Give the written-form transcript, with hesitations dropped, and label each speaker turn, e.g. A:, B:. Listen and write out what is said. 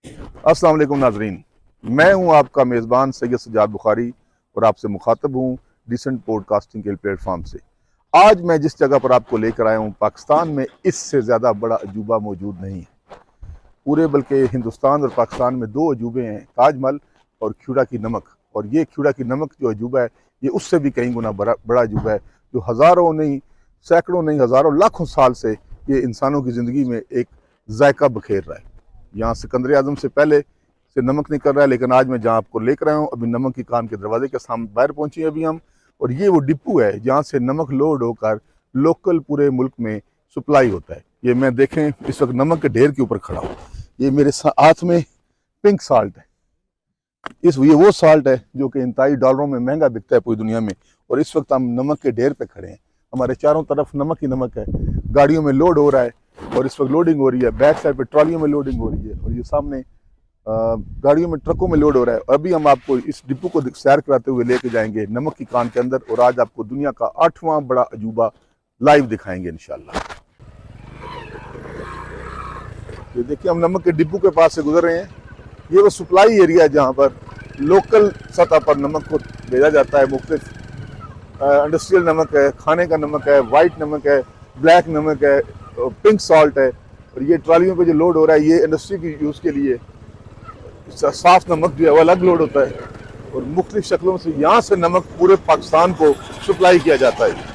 A: अस्सलाम वालेकुम नाजरीन, मैं हूं आपका मेज़बान सैयद सज्जाद बुखारी और आपसे मुखातब हूं डिसेंट पॉडकास्टिंग के प्लेटफॉर्म से। आज मैं जिस जगह पर आपको लेकर आया हूं, पाकिस्तान में इससे ज़्यादा बड़ा अजूबा मौजूद नहीं है पूरे, बल्कि हिंदुस्तान और पाकिस्तान में दो अजूबे हैं, ताजमहल और ख्यूड़ा की नमक। और ये ख्यूड़ा की नमक जो अजूबा है, ये उससे भी कई गुना बड़ा अजूबा है, जो हज़ारों नहीं, सैकड़ों नहीं, हज़ारों लाखों साल से ये इंसानों की ज़िंदगी में एक जायका बखेर रहा है। यहाँ सिकंदर आज़म से पहले से नमक निकल रहा है, लेकिन आज मैं जहाँ आपको लेकर आया हूँ, अभी नमक की कान के दरवाजे के सामने बाहर पहुँचे हैं अभी हम। और ये वो डिपो है जहाँ से नमक लोड होकर लोकल पूरे मुल्क में सप्लाई होता है। ये मैं देखें इस वक्त नमक के ढेर के ऊपर खड़ा हूँ। ये मेरे हाथ में पिंक साल्ट है। ये वो साल्ट है जो कि इंतहाई डॉलरों में महंगा बिकता है पूरी दुनिया में। और इस वक्त हम नमक के ढेर पे खड़े हैं, हमारे चारों तरफ नमक ही नमक है। गाड़ियों में लोड हो रहा है और इस वक्त लोडिंग हो रही है, बैक साइड पे ट्रॉलियों में लोडिंग हो रही है और ये सामने गाड़ियों में, ट्रकों में लोड हो रहा है। अभी हम आपको इस डिपो को सैर कराते हुए लेके जाएंगे नमक की कान के अंदर, और आज आपको दुनिया का 8वां बड़ा अजूबा लाइव दिखाएंगे इंशाल्लाह। ये देखिए, हम नमक के डिपो के पास से गुजर रहे हैं। ये वो सप्लाई एरिया है जहाँ पर लोकल सतह पर नमक को भेजा जाता है। मुख्तलिफ इंडस्ट्रियल नमक है, खाने का नमक है, वाइट नमक है, ब्लैक नमक है, पिंक सॉल्ट है। और ये ट्रालियों पे जो लोड हो रहा है, ये इंडस्ट्री की यूज़ के लिए। साफ नमक जो है वो अलग लोड होता है और मुख्तलिफ शक्लों से यहाँ से नमक पूरे पाकिस्तान को सप्लाई किया जाता है।